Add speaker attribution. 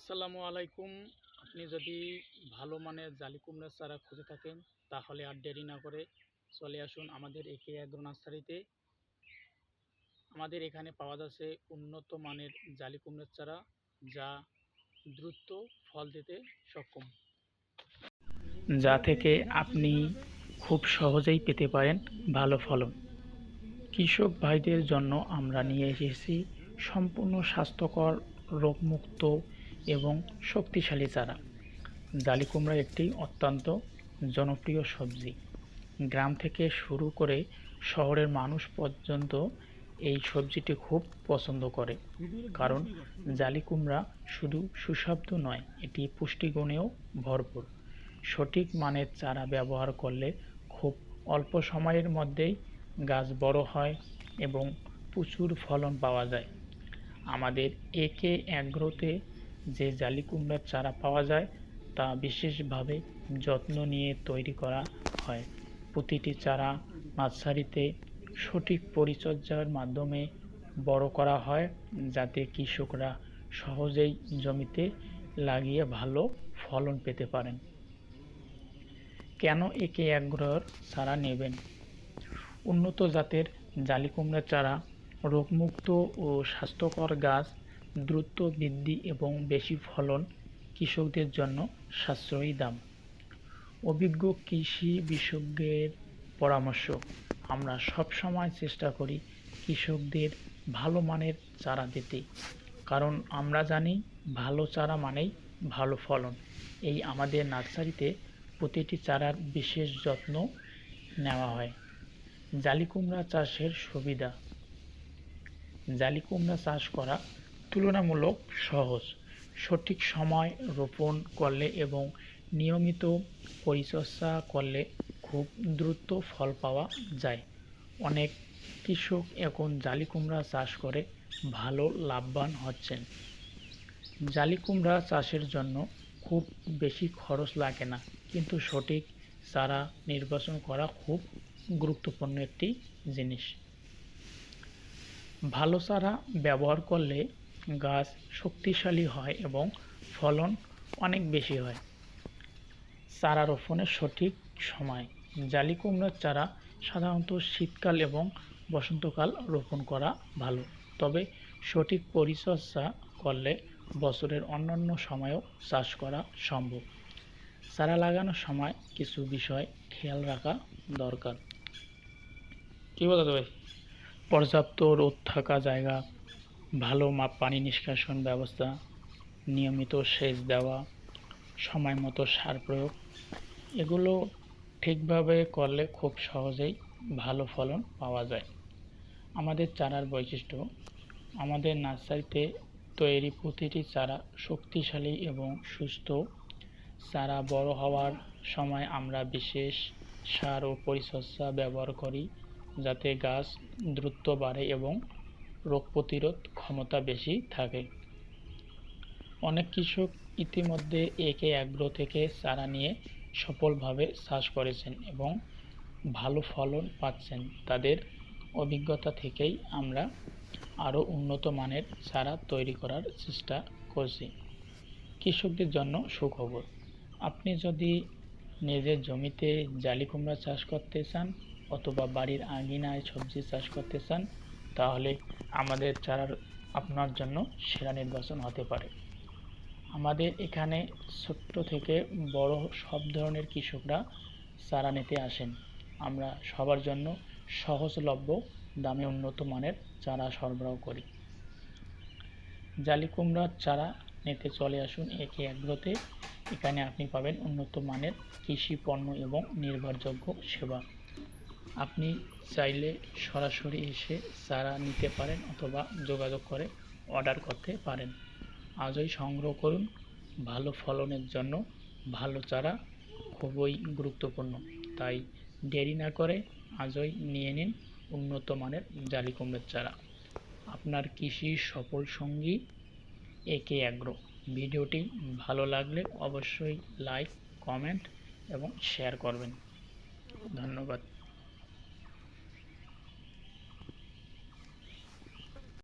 Speaker 1: আসসালামু আলাইকুম। আপনি যদি ভালো মানের জালি কুমড়ার চারা খুঁজে থাকেন তাহলে আর দেরি না করে চলে আসুন আমাদের একে অ্যাগ্রো নার্সারিতে। আমাদের এখানে পাওয়া যাচ্ছে উন্নত মানের জালি কুমড়ার চারা, যা দ্রুত ফল দিতে সক্ষম, যা থেকে আপনি খুব সহজেই পেতে পারেন ভালো ফলন। কৃষক ভাইদের জন্য আমরা নিয়ে এসেছি সম্পূর্ণ স্বাস্থ্যকর, রোগমুক্ত এবং শক্তিশালী চারা। জালি কুমড়া একটি অত্যন্ত জনপ্রিয় সবজি। গ্রাম থেকে শুরু করে শহরের মানুষ পর্যন্ত এই সবজিটি খুব পছন্দ করে, কারণ জালি কুমড়া শুধু সুস্বাদু নয়, এটি পুষ্টিগুণেও ভরপুর। সঠিক মানের চারা ব্যবহার করলে খুব অল্প সময়ের মধ্যেই গাছ বড় হয় এবং প্রচুর ফলন পাওয়া যায়। আমাদের একে অ্যাগ্রোতে যে জালি কুমড়ার চারা পাওয়া যায় তা বিশেষভাবে যত্ন নিয়ে তৈরি করা হয়। প্রতিটি চারা নার্সারিতে সঠিক পরিচর্যার মাধ্যমে বড় করা হয়, যাতে কৃষকরা সহজেই জমিতে লাগিয়ে ভালো ফলন পেতে পারেন। কেন একে অ্যাগ্রোর চারা নেবেন? উন্নত জাতের জালি কুমড়ার চারা রোগমুক্ত ও স্বাস্থ্যকর গাছ, দ্রুত বৃদ্ধি এবং বেশি ফলন, কৃষকদের জন্য সাশ্রয়ী দাম। অভিজ্ঞ কৃষি বিশেষজ্ঞের পরামর্শ। আমরা সবসময় চেষ্টা করি কৃষকদের ভালো মানের চারা দিতে, কারণ আমরা জানি ভালো চারা মানেই ভালো ফলন। এই আমাদের নার্সারিতে প্রতিটি চারার বিশেষ যত্ন নেওয়া হয়। জালি কুমড়া চাষের সুবিধা। জালি কুমড়া চাষ করা তুলনামূলক সহজ। সঠিক সময় রোপণ করলে এবং নিয়মিত পরিচর্যা করলে খুব দ্রুত ফল পাওয়া যায়। অনেক কৃষক এখন জালি কুমড়া চাষ করে ভালো লাভবান হচ্ছেন। জালি কুমড়া চাষের জন্য খুব বেশি খরচ লাগে না, কিন্তু সঠিক চারা নির্বাচন করা খুব গুরুত্বপূর্ণ একটি জিনিস। ভালো চারা ব্যবহার করলে গাছ শক্তিশালী হয় এবং ফলন অনেক বেশি হয়। চারা রোপণের সঠিক সময়। জালি কুমড়ার চারা সাধারণত শীতকাল এবং বসন্তকাল রোপণ করা ভালো, তবে সঠিক পরিচর্যা করলে বছরের অন্যান্য সময়েও চাষ করা সম্ভব। চারা লাগানোর সময় কিছু বিষয় খেয়াল রাখা দরকার। কী বলতো ভাই? পর্যাপ্ত রোদ থাকা জায়গা, ভালো পানি নিষ্কাশন ব্যবস্থা, নিয়মিত সেচ দেওয়া, সময় মতো সার প্রয়োগ, এগুলো ঠিকভাবে করলে খুব সহজেই ভালো ফলন পাওয়া যায়। আমাদের চারার বৈশিষ্ট্য। আমাদের নার্সারিতে তৈরি প্রতিটি চারা শক্তিশালী এবং সুস্থ। চারা বড় হওয়ার সময় আমরা বিশেষ সার ও পরিচর্যা ব্যবহার করি, যাতে গাছ দ্রুত বাড়ে এবং রোগ প্রতিরোধ ক্ষমতা বেশি থাকে। অনেক কৃষক ইতিমধ্যে একে অ্যাগ্রো থেকে চারা নিয়ে সফলভাবে চাষ করেছেন এবং ভালো ফলন পাচ্ছেন। তাদের অভিজ্ঞতা থেকেই আমরা আরও উন্নত মানের চারা তৈরি করার চেষ্টা করছি। কৃষকদের জন্য সুখবর। আপনি যদি নিজের জমিতে জালি কুমড়া চাষ করতে চান অথবা বাড়ির আঙিনায় সবজি চাষ করতে চান, তাহলে আমাদের চারা আপনার জন্য সেরা নির্বাচন হতে পারে। আমাদের এখানে ছোট্ট থেকে বড় সব ধরনের কৃষকরা চারা নিতে আসেন। আমরা সবার জন্য সহজলভ্য দামে উন্নত মানের চারা সরবরাহ করি। জালি কুমড়ার চারা নিতে চলে আসুন একে অ্যাগ্রোতে। এখানে আপনি পাবেন উন্নত মানের কৃষি পণ্য এবং নির্ভরযোগ্য সেবা। আপনি চাইলে সরাসরি এসে চারা নিতে পারেন অথবা যোগাযোগ করে অর্ডার করতে পারেন। আজই সংগ্রহ করুন। ভালো ফলনের জন্য ভালো চারা খুবই গুরুত্বপূর্ণ, তাই দেরি না করে আজই নিয়ে নিন উন্নত মানের জালি কুমড়ার চারা। আপনার কৃষির সফল সঙ্গী একে অ্যাগ্রো। ভিডিওটি ভালো লাগলে অবশ্যই লাইক, কমেন্ট এবং শেয়ার করবেন। ধন্যবাদ।